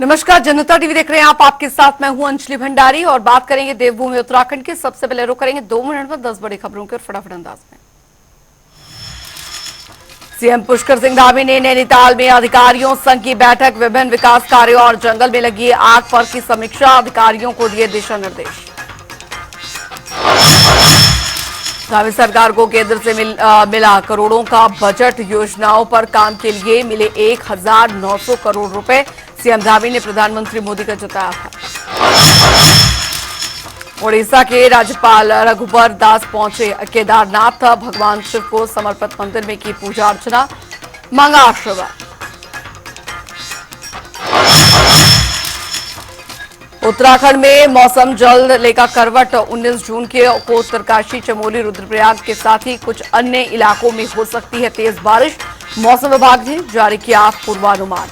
नमस्कार, जनता टीवी देख रहे हैं आप। आपके साथ मैं हूं अंजलि भंडारी और बात करेंगे देवभूमि उत्तराखंड की। सबसे पहले रुक करेंगे 2 मिनट में 10 बड़ी खबरों के फटाफट अंदाज में। सीएम पुष्कर सिंह धामी ने नैनीताल में अधिकारियों संघ की बैठक, विभिन्न विकास कार्यों और जंगल में लगी आग पर की समीक्षा, अधिकारियों को दिए दिशा निर्देश। धामी सरकार को केंद्र से मिला करोड़ों का बजट, योजनाओं पर काम के लिए मिले 1900 करोड़ रुपए, सीएम धामी ने प्रधानमंत्री मोदी का जताया आभार। ओडिशा के राज्यपाल रघुबर दास पहुंचे केदारनाथ, भगवान शिव को समर्पित मंदिर में की पूजा अर्चना, मांगा आशीर्वाद। उत्तराखंड में मौसम जल्द लेगा करवट, 19 जून को उत्तरकाशी, चमोली, रुद्रप्रयाग के साथ ही कुछ अन्य इलाकों में हो सकती है तेज बारिश, मौसम विभाग ने जारी किया पूर्वानुमान।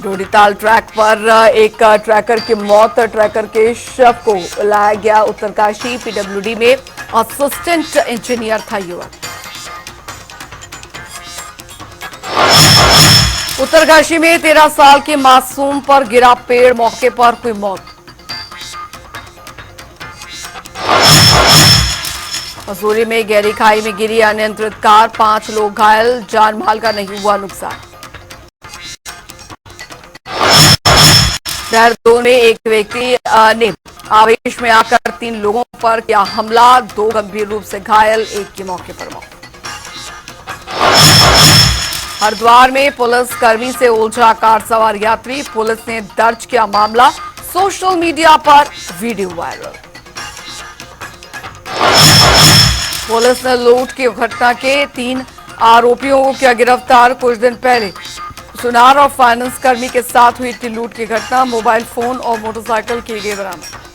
डोडीताल ट्रैक पर एक ट्रैकर की मौत, ट्रैकर के शव को लाया गया उत्तरकाशी, पीडब्ल्यूडी में असिस्टेंट इंजीनियर था युवक। उत्तरकाशी में 13 साल के मासूम पर गिरा पेड़, मौके पर हुई मौत। मसूरी में गहरी खाई में गिरी अनियंत्रित कार, 5 लोग घायल, जान माल का नहीं हुआ नुकसान। देहरादून में एक व्यक्ति ने आवेश में आकर 3 लोगों पर किया हमला, 2 गंभीर रूप से घायल, एक की मौके पर मौत। हरिद्वार में पुलिस कर्मी से उलझा कार सवार यात्री, पुलिस ने दर्ज किया मामला, सोशल मीडिया पर वीडियो वायरल। पुलिस ने लूट की घटना के 3 आरोपियों को किया गिरफ्तार। कुछ दिन पहले सुनार और फाइनेंस कर्मी के साथ हुई थी लूट की घटना, मोबाइल फोन और मोटरसाइकिल की गई बरामद।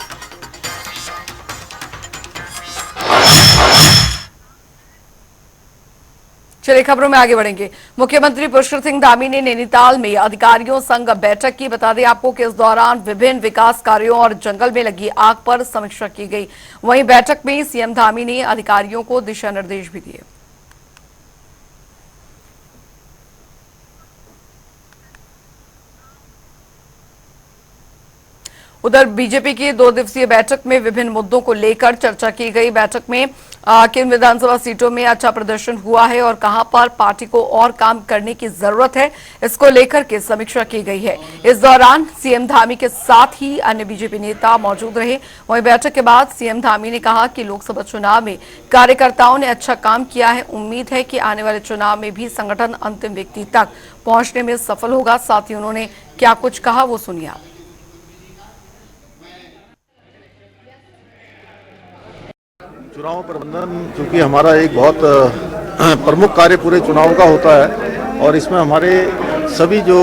चलिए खबरों में आगे बढ़ेंगे। मुख्यमंत्री पुष्कर सिंह धामी ने नैनीताल में अधिकारियों संग बैठक की। बता दें आपको कि इस दौरान विभिन्न विकास कार्यों और जंगल में लगी आग पर समीक्षा की गई। वहीं बैठक में सीएम धामी ने अधिकारियों को दिशा निर्देश भी दिए। उधर बीजेपी की 2 दिवसीय बैठक में विभिन्न मुद्दों को लेकर चर्चा की गई। बैठक में किन विधानसभा सीटों में अच्छा प्रदर्शन हुआ है और कहां पर पार्टी को और काम करने की जरूरत है, इसको लेकर के समीक्षा की गई है। इस दौरान सीएम धामी के साथ ही अन्य बीजेपी नेता मौजूद रहे। वहीं बैठक के बाद सीएम धामी ने कहा कि लोकसभा चुनाव में कार्यकर्ताओं ने अच्छा काम किया है, उम्मीद है कि आने वाले चुनाव में भी संगठन अंतिम व्यक्ति तक पहुंचने में सफल होगा। साथ ही उन्होंने क्या कुछ कहा वो सुनिए आप। चुनाव प्रबंधन चूंकि हमारा एक बहुत प्रमुख कार्य पूरे चुनाव का होता है और इसमें हमारे सभी जो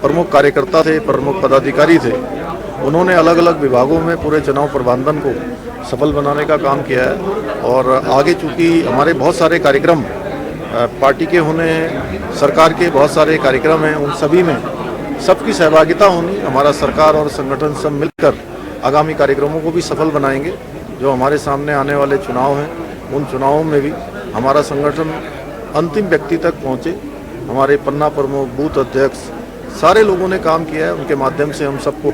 प्रमुख कार्यकर्ता थे, प्रमुख पदाधिकारी थे, उन्होंने अलग अलग विभागों में पूरे चुनाव प्रबंधन को सफल बनाने का काम किया है। और आगे चूंकि हमारे बहुत सारे कार्यक्रम पार्टी के होने, सरकार के बहुत सारे कार्यक्रम हैं, उन सभी में सबकी सहभागिता होनी, हमारा सरकार और संगठन सब मिलकर आगामी कार्यक्रमों को भी सफल बनाएंगे। जो हमारे सामने आने वाले चुनाव हैं, उन चुनावों में भी हमारा संगठन अंतिम व्यक्ति तक पहुंचे। हमारे पन्ना प्रमुख, बूथ अध्यक्ष, सारे लोगों ने काम किया है। उनके माध्यम से हम सबको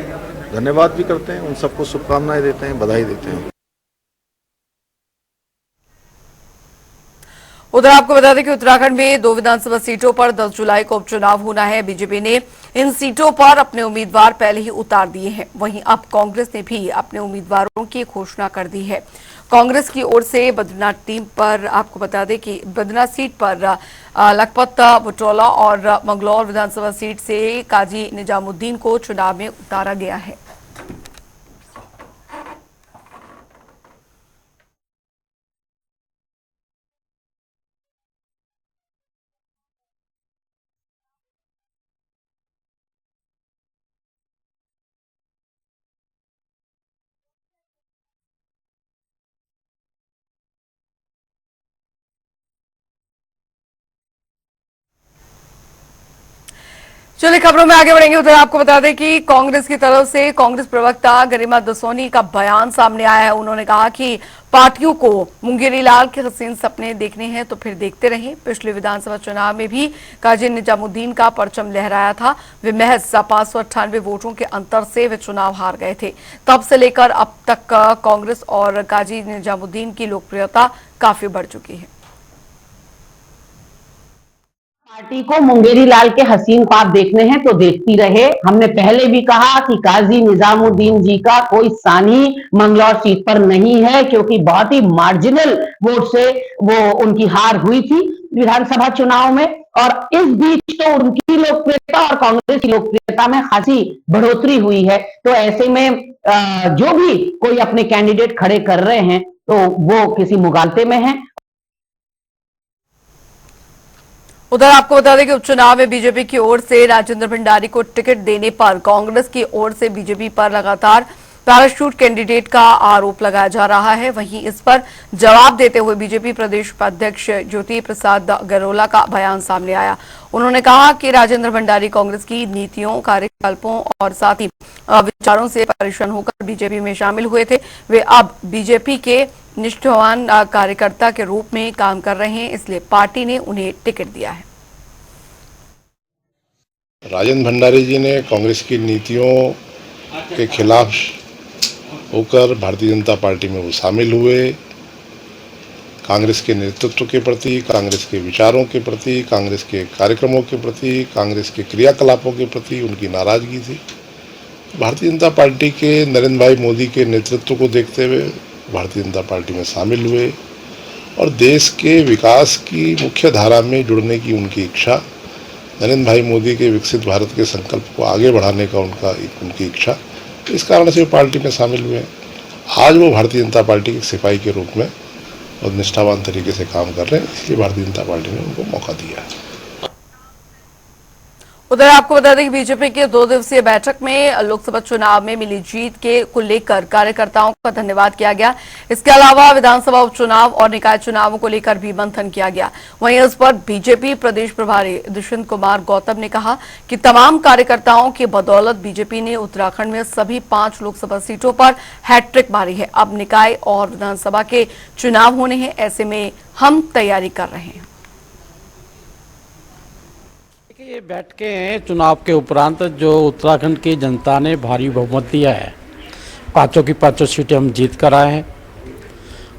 धन्यवाद भी करते हैं, उन सबको शुभकामनाएं देते हैं, बधाई देते हैं। उधर आपको बता दें कि उत्तराखंड में 2 विधानसभा सीटों पर 10 जुलाई को उपचुनाव होना है। बीजेपी ने इन सीटों पर अपने उम्मीदवार पहले ही उतार दिए हैं। वहीं अब कांग्रेस ने भी अपने उम्मीदवारों की घोषणा कर दी है। कांग्रेस की ओर से बद्रीनाथ टीम पर आपको बता दें कि बद्रीनाथ सीट पर लखपत, बुटोला और मंगलौर विधानसभा सीट से काजी निजामुद्दीन को चुनाव में उतारा गया है। चलिए खबरों में आगे बढ़ेंगे। उधर आपको बता दें कि कांग्रेस की तरफ से कांग्रेस प्रवक्ता गरिमा दसोनी का बयान सामने आया है। उन्होंने कहा कि पार्टियों को मुंगेरी लाल के हसीन सपने देखने हैं तो फिर देखते रहें। पिछले विधानसभा चुनाव में भी काजी निजामुद्दीन का परचम लहराया था। वे महज 598 वोटों के अंतर से वे चुनाव हार गए थे। तब से लेकर अब तक कांग्रेस और काजी निजामुद्दीन की लोकप्रियता काफी बढ़ चुकी है। पार्टी को मुंगेरी लाल के हसीन ख्वाब देखने हैं तो देखती रहे। हमने पहले भी कहा कि काजी निजामुद्दीन जी का कोई सानी मंगलौर सीट पर नहीं है, क्योंकि बहुत ही मार्जिनल वोट से वो उनकी हार हुई थी विधानसभा चुनाव में। और इस बीच तो उनकी लोकप्रियता और कांग्रेस की लोकप्रियता में खासी बढ़ोतरी हुई है। तो ऐसे में जो भी कोई अपने कैंडिडेट खड़े कर रहे हैं तो वो किसी मुगालते में है। उधर आपको बता दें कि उपचुनाव में बीजेपी की ओर से राजेंद्र भंडारी को टिकट देने पर कांग्रेस की ओर से बीजेपी पर लगातार पैराशूट कैंडिडेट का आरोप लगाया जा रहा है। वहीं इस पर जवाब देते हुए बीजेपी प्रदेश उपाध्यक्ष ज्योति प्रसाद गरोला का बयान सामने आया। उन्होंने कहा कि राजेंद्र भंडारी कांग्रेस की नीतियों, कार्यकल्पों और साथ ही विचारों से परेशान होकर बीजेपी में शामिल हुए थे। वे अब बीजेपी के निष्ठावान कार्यकर्ता के रूप में काम कर रहे हैं, इसलिए पार्टी ने उन्हें टिकट दिया है। राजेंद्र भंडारी जी ने कांग्रेस की नीतियों के खिलाफ होकर भारतीय जनता पार्टी में वो शामिल हुए। कांग्रेस के नेतृत्व के प्रति, कांग्रेस के विचारों के प्रति, कांग्रेस के कार्यक्रमों के प्रति, कांग्रेस के क्रियाकलापों के प्रति उनकी नाराजगी थी। भारतीय जनता पार्टी के नरेंद्र भाई मोदी के नेतृत्व को देखते हुए भारतीय जनता पार्टी में शामिल हुए और देश के विकास की मुख्य धारा में जुड़ने की उनकी इच्छा, नरेंद्र भाई मोदी के विकसित भारत के संकल्प को आगे बढ़ाने का उनकी इच्छा, इस कारण से वो पार्टी में शामिल हुए। आज वो भारतीय जनता पार्टी के सिपाही के रूप में और निष्ठावान तरीके से काम कर रहे हैं, इसलिए भारतीय जनता पार्टी ने उनको मौका दिया है। उधर आपको बता दें कि बीजेपी के 2 दिवसीय बैठक में लोकसभा चुनाव में मिली जीत को लेकर कार्यकर्ताओं का धन्यवाद किया गया। इसके अलावा विधानसभा उपचुनाव और निकाय चुनावों को लेकर भी मंथन किया गया। वहीं इस पर बीजेपी प्रदेश प्रभारी दुष्यंत कुमार गौतम ने कहा कि तमाम कार्यकर्ताओं की बदौलत बीजेपी ने उत्तराखंड में सभी 5 लोकसभा सीटों पर हैट्रिक मारी है। अब निकाय और विधानसभा के चुनाव होने हैं, ऐसे में हम तैयारी कर रहे हैं। ये बैठके हैं चुनाव के उपरांत जो उत्तराखंड की जनता ने भारी बहुमत दिया है, 5 की 5 सीटें हम जीत कर आए हैं।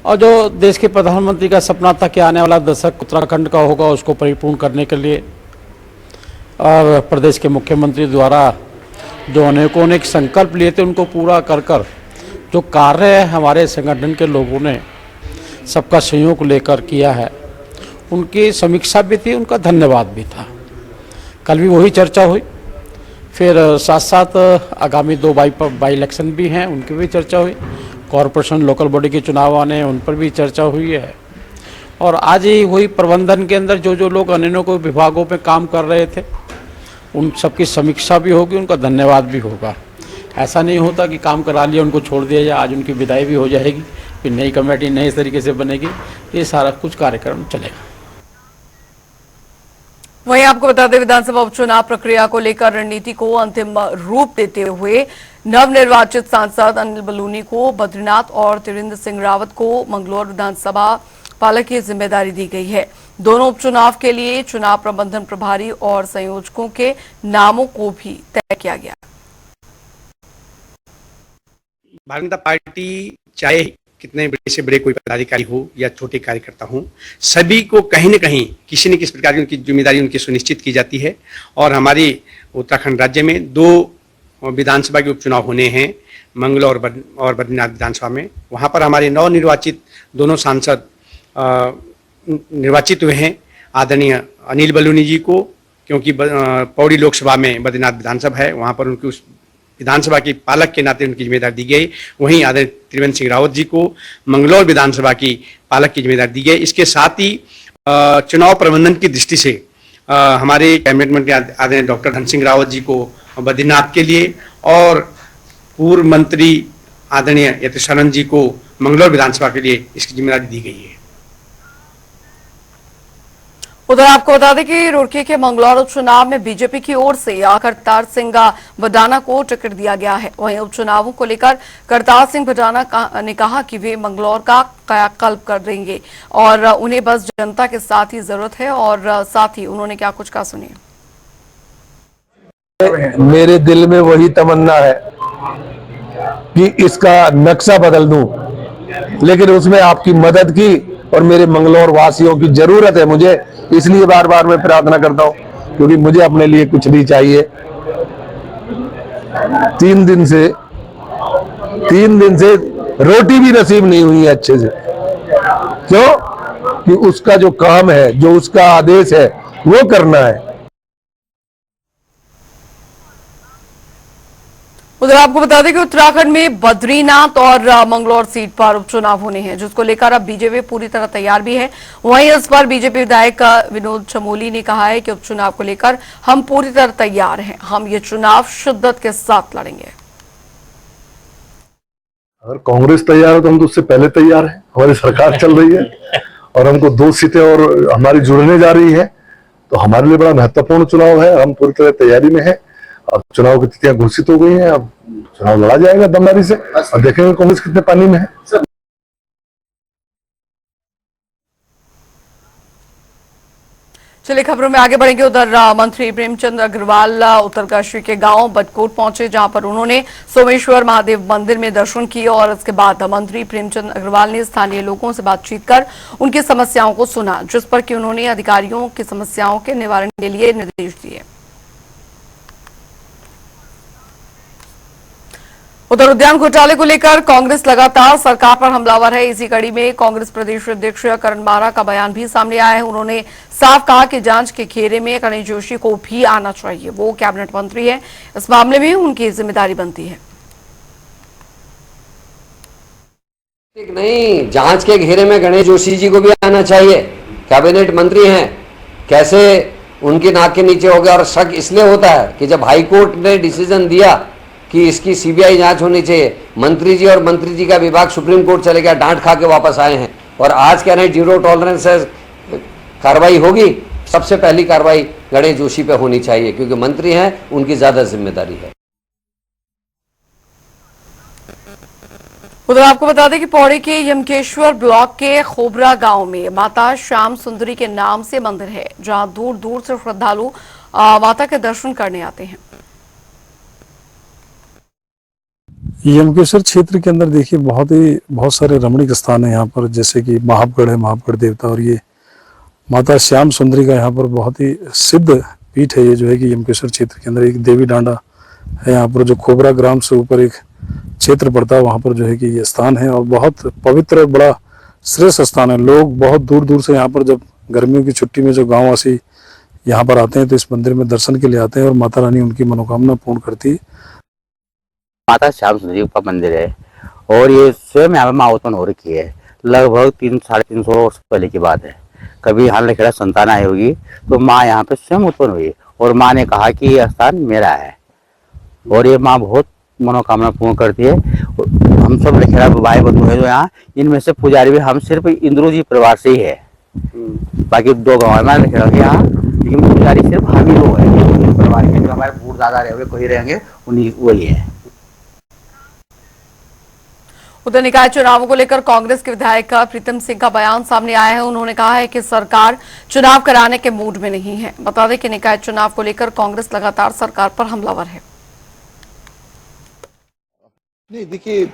और जो देश के प्रधानमंत्री का सपना था कि आने वाला दशक उत्तराखंड का होगा, उसको परिपूर्ण करने के लिए और प्रदेश के मुख्यमंत्री द्वारा जो अनेक संकल्प लिए थे उनको पूरा कर जो कार्य हमारे संगठन के लोगों ने सबका सहयोग लेकर किया है, उनकी समीक्षा भी थी, उनका धन्यवाद भी था। कल भी वही चर्चा हुई। फिर साथ साथ आगामी 2 बाई इलेक्शन भी हैं, उनकी भी चर्चा हुई। कॉरपोरेशन लोकल बॉडी के चुनाव आने हैं, उन पर भी चर्चा हुई है। और आज ही हुई प्रबंधन के अंदर जो लोग अन्य को विभागों पे काम कर रहे थे, उन सबकी समीक्षा भी होगी, उनका धन्यवाद भी होगा। ऐसा नहीं होता कि काम करा लिया उनको छोड़ दिया जाए, आज उनकी विदाई भी हो जाएगी, फिर नई कमेटी नए तरीके से बनेगी, ये सारा कुछ कार्यक्रम चलेगा। वहीं आपको बता दें विधानसभा उपचुनाव प्रक्रिया को लेकर रणनीति को अंतिम रूप देते हुए नवनिर्वाचित सांसद अनिल बलूनी को बद्रीनाथ और त्रिवेंद्र सिंह रावत को मंगलौर विधानसभा पालक की जिम्मेदारी दी गई है। दोनों उपचुनाव के लिए चुनाव प्रबंधन प्रभारी और संयोजकों के नामों को भी तय किया गया। भारतीय जनता पार्टी चाहे कितने बड़े से बड़े कोई पदाधिकारी हो या छोटे कार्यकर्ता हो, सभी को कहीं न कहीं किसी न किसी प्रकार की उनकी जिम्मेदारी उनकी सुनिश्चित की जाती है। और हमारी उत्तराखंड राज्य में 2 विधानसभा के उपचुनाव होने हैं, मंगलौर और बद्रीनाथ विधानसभा में। वहाँ पर हमारे नवनिर्वाचित दोनों सांसद निर्वाचित हुए हैं, आदरणीय अनिल बलूनी जी को, क्योंकि पौड़ी लोकसभा में बद्रीनाथ विधानसभा है, वहाँ पर उनकी उस विधानसभा के पालक के नाते उनकी जिम्मेदारी दी गई। वहीं आदरणीय त्रिवेंद्र सिंह रावत जी को मंगलौर विधानसभा की पालक की जिम्मेदारी दी गई। इसके साथ ही चुनाव प्रबंधन की दृष्टि से हमारे कैबिनेट मंत्री आदरणीय डॉक्टर धन सिंह रावत जी को बद्रीनाथ के लिए और पूर्व मंत्री आदरणीय यतीश्वरन जी को मंगलौर विधानसभा के लिए इसकी जिम्मेदारी दी गई है। उधर आपको बता दें कि रुड़की के मंगलौर उपचुनाव में बीजेपी की ओर से करतार सिंह भडाना को टिकट दिया गया है। वहीं उपचुनावों को लेकर करतार सिंह भडाना ने कहा कि वे मंगलौर का कायाकल्प कर देंगे और उन्हें बस जनता के साथ ही जरूरत है। और साथ ही उन्होंने क्या कुछ कहा, सुनिए। मेरे दिल में वही तमन्ना है कि इसका नक्शा बदल दूं, लेकिन उसमें आपकी मदद की और मेरे मंगलौर वासियों की जरूरत है मुझे, इसलिए बार बार मैं प्रार्थना करता हूं, क्योंकि मुझे अपने लिए कुछ नहीं चाहिए। 3 दिन से रोटी भी नसीब नहीं हुई है अच्छे से। क्यों? कि उसका जो काम है, जो उसका आदेश है, वो करना है। उधर आपको बता दें कि उत्तराखंड में बद्रीनाथ और मंगलौर सीट पर उपचुनाव होने हैं, जिसको लेकर अब बीजेपी पूरी तरह तैयार भी है। वहीं इस पर बीजेपी विधायक विनोद चमोली ने कहा है कि उपचुनाव को लेकर हम पूरी तरह तैयार हैं, हम ये चुनाव शिद्दत के साथ लड़ेंगे। अगर कांग्रेस तैयार है तो हम तो उससे पहले तैयार हैं। हमारी सरकार चल रही है और हमको 2 सीटें और हमारी जुड़ने जा रही है, तो हमारे लिए बड़ा महत्वपूर्ण चुनाव है। हम पूरी तरह तैयारी में है। अब चुनाव की तिथियां घोषित हो गई हैं, अब चुनाव लड़ा जाएगा दमदारी से और देखेंगे कांग्रेस कितने पानी में है। चलिए खबरों में आगे बढ़ेंगे। उधर मंत्री प्रेमचंद अग्रवाल उत्तरकाशी के गांव बटकोट पहुंचे, जहां पर उन्होंने सोमेश्वर महादेव मंदिर में दर्शन किए और इसके बाद मंत्री प्रेमचंद अग्रवाल ने स्थानीय लोगों से बातचीत कर उनकी समस्याओं को सुना, जिस पर कि उन्होंने अधिकारियों की समस्याओं के निवारण के लिए निर्देश दिए। उधर उद्यान घोटाले को लेकर कांग्रेस लगातार सरकार पर हमलावर है। इसी कड़ी में कांग्रेस प्रदेश अध्यक्ष करण बारा का बयान भी सामने आया है। उन्होंने साफ कहा कि जांच के घेरे में गणेश जोशी को भी आना चाहिए, वो कैबिनेट मंत्री है, इस मामले में उनकी जिम्मेदारी बनती है। नहीं, जांच के घेरे में गणेश जोशी जी को भी आना चाहिए, कैबिनेट मंत्री हैं। कैसे उनकी नाक के नीचे हो गया? और शक इसलिए होता है कि जब हाईकोर्ट ने डिसीजन दिया कि इसकी सीबीआई जांच होनी चाहिए, मंत्री जी और मंत्री जी का विभाग सुप्रीम कोर्ट चले गया, डांट खा के वापस आए हैं और आज कह रहे हैं 0 टॉलरेंस है, कार्रवाई होगी। सबसे पहली कार्रवाई गणेश जोशी पे होनी चाहिए, क्योंकि मंत्री हैं, उनकी ज्यादा जिम्मेदारी है। उधर आपको बता दें कि पौड़ी के यमकेश्वर ब्लॉक के खोबरा गांव में माता श्याम सुंदरी के नाम से मंदिर है, जहां दूर दूर से श्रद्धालु माता के दर्शन करने आते हैं। यमकेश्वर क्षेत्र के अंदर देखिए बहुत सारे रमणीक स्थान है यहाँ पर, जैसे कि महापगढ़ है, महापगढ़ देवता, और ये माता श्याम सुंदरी का यहाँ पर बहुत ही सिद्ध पीठ है। ये जो है कि यमकेश्वर क्षेत्र के अंदर एक देवी डांडा है यहाँ पर, जो खोबरा ग्राम से ऊपर एक क्षेत्र पड़ता है, वहाँ पर जो है कि ये स्थान है और बहुत पवित्र बड़ा श्रेष्ठ स्थान है। लोग बहुत दूर दूर से यहाँ पर जब गर्मियों की छुट्टी में जो गाँव वासी यहाँ पर आते हैं तो इस मंदिर में दर्शन के लिए आते हैं और माता रानी उनकी मनोकामना पूर्ण करती है। माता श्याम सुंदरी का मंदिर है और ये स्वयं यहाँ पर माँ उत्पन्न हो रखी है। लगभग 300-350 वर्ष पहले की बात है। कभी यहाँ लखेड़ा संतान आई होगी तो माँ यहाँ पे स्वयं उत्पन्न हुई और माँ ने कहा कि ये स्थान मेरा है और ये माँ बहुत मनोकामना पूर्ण करती है। हम सब लखेड़ा भाई बंधु है जो यहाँ, इनमें से पुजारी भी हम सिर्फ इंद्रू जी परिवार से ही है, बाकी 2 गाँव है लखेड़ा के यहाँ, लेकिन पुजारी सिर्फ हम ही लोग है परिवार के। जो हमारे बूढ़ दादा रहे कोई रहेंगे उन्हीं वही है। उधर निकाय चुनावों को लेकर कांग्रेस के विधायक प्रीतम सिंह का बयान सामने आया है। उन्होंने कहा है कि सरकार चुनाव कराने के मूड में नहीं है। बता दें कि निकाय चुनाव को लेकर कांग्रेस लगातार सरकार पर हमलावर है। नहीं, देखिए,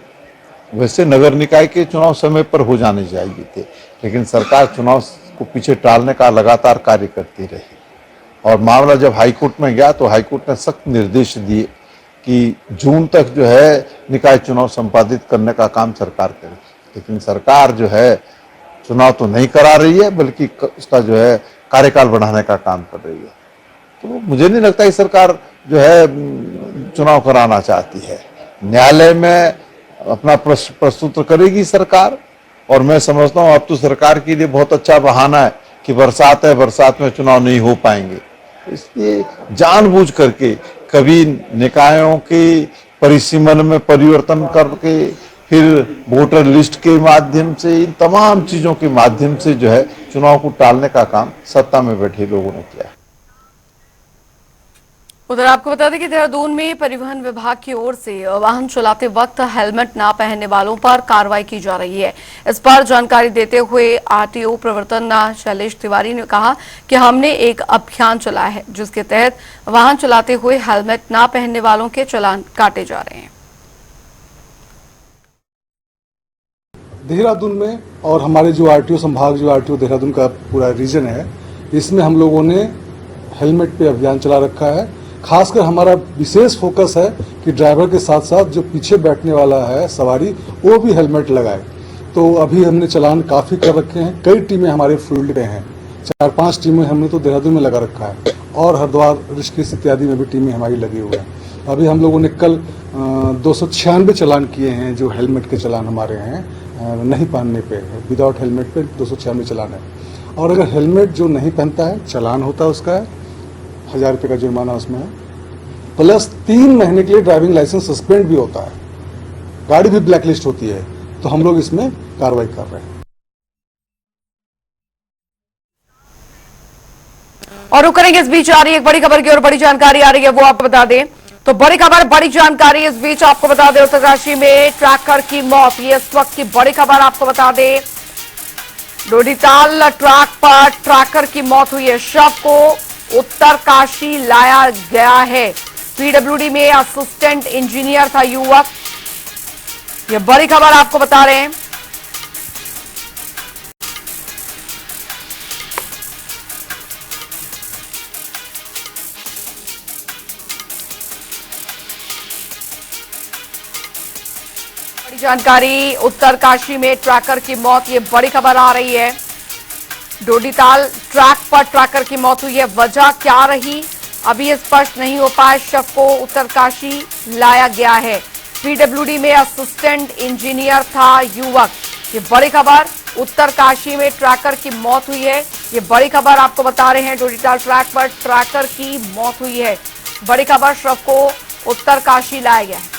वैसे नगर निकाय के चुनाव समय पर हो जाने चाहिए थे, लेकिन सरकार चुनाव को पीछे टालने का लगातार कार्य करती रही और मामला जब हाईकोर्ट में गया तो हाईकोर्ट ने सख्त निर्देश दिए कि जून तक जो है निकाय चुनाव संपादित करने का काम सरकार करे, लेकिन सरकार जो है चुनाव तो नहीं करा रही है, बल्कि उसका जो है कार्यकाल बढ़ाने का काम कर रही है। तो मुझे नहीं लगता कि सरकार जो है चुनाव कराना चाहती है। न्यायालय में अपना प्रस्तुत करेगी सरकार, और मैं समझता हूँ अब तो सरकार के लिए बहुत अच्छा बहाना है कि बरसात है, बरसात में चुनाव नहीं हो पाएंगे। इसलिए जानबूझ करके कभी निकायों के परिसीमन में परिवर्तन करके फिर वोटर लिस्ट के माध्यम से, इन तमाम चीजों के माध्यम से जो है चुनाव को टालने का काम सत्ता में बैठे लोगों ने किया है। उधर आपको बता दें कि देहरादून में परिवहन विभाग की ओर से वाहन चलाते वक्त हेलमेट ना पहनने वालों पर कार्रवाई की जा रही है। इस पर जानकारी देते हुए आरटीओ प्रवर्तन शैलेश तिवारी ने कहा कि हमने एक अभियान चलाया है जिसके तहत वाहन चलाते हुए हेलमेट ना पहनने वालों के चालान काटे जा रहे हैं। देहरादून में और हमारे जो आरटीओ संभाग, जो आरटीओ देहरादून का पूरा रीजन है, इसमें हम लोगों ने हेलमेट पे अभियान चला रखा है। खासकर हमारा विशेष फोकस है कि ड्राइवर के साथ साथ जो पीछे बैठने वाला है सवारी, वो भी हेलमेट लगाए। तो अभी हमने चालान काफ़ी कर रखे हैं। कई टीमें हमारे फील्ड में हैं, 4-5 टीमें हमने तो देहरादून में लगा रखा है और हरिद्वार, ऋषिकेश इत्यादि में भी टीमें हमारी लगी हुई हैं। अभी हम लोगों ने कल 296 चालान किए हैं, जो हेलमेट के चालान हमारे हैं नहीं पहनने पे, विदाउट हेलमेट पे 296 चालान है। और अगर हेलमेट जो नहीं पहनता है, चालान होता है उसका 1000 रुपये का जुर्माना उसमें है, प्लस 3 महीने के लिए ड्राइविंग लाइसेंस सस्पेंड भी होता है, गाड़ी भी ब्लैकलिस्ट होती है। तो हम लोग इसमें कार्रवाई कर रहे हैं। और रुक करेंगे, इस बीच आ रही है एक बड़ी खबर की और बड़ी जानकारी आ रही है, वो आपको बता दें। तो बड़ी खबर, बड़ी जानकारी इस बीच आपको बता दें, उत्तरकाशी में ट्रैकर की मौत, ये इस वक्त की बड़ी खबर आपको बता दें। डोडीताल ट्रैक पर ट्रैकर की मौत हुई है। शव को उत्तरकाशी लाया गया है। पीडब्ल्यूडी में असिस्टेंट इंजीनियर था युवक। ये बड़ी खबर आपको बता रहे हैं। बड़ी जानकारी, उत्तरकाशी में ट्रैकर की मौत, ये बड़ी खबर आ रही है। डोडीताल ट्रैक पर ट्रैकर की मौत हुई है। वजह क्या रही अभी स्पष्ट नहीं हो पाया। शव को उत्तरकाशी लाया गया है। पीडब्ल्यूडी में असिस्टेंट इंजीनियर था युवक। ये बड़ी खबर, उत्तरकाशी में ट्रैकर की मौत हुई है। ये बड़ी खबर आपको बता रहे हैं, डोडीताल ट्रैक पर ट्रैकर की मौत हुई है। बड़ी खबर, शव को उत्तरकाशी लाया गया है।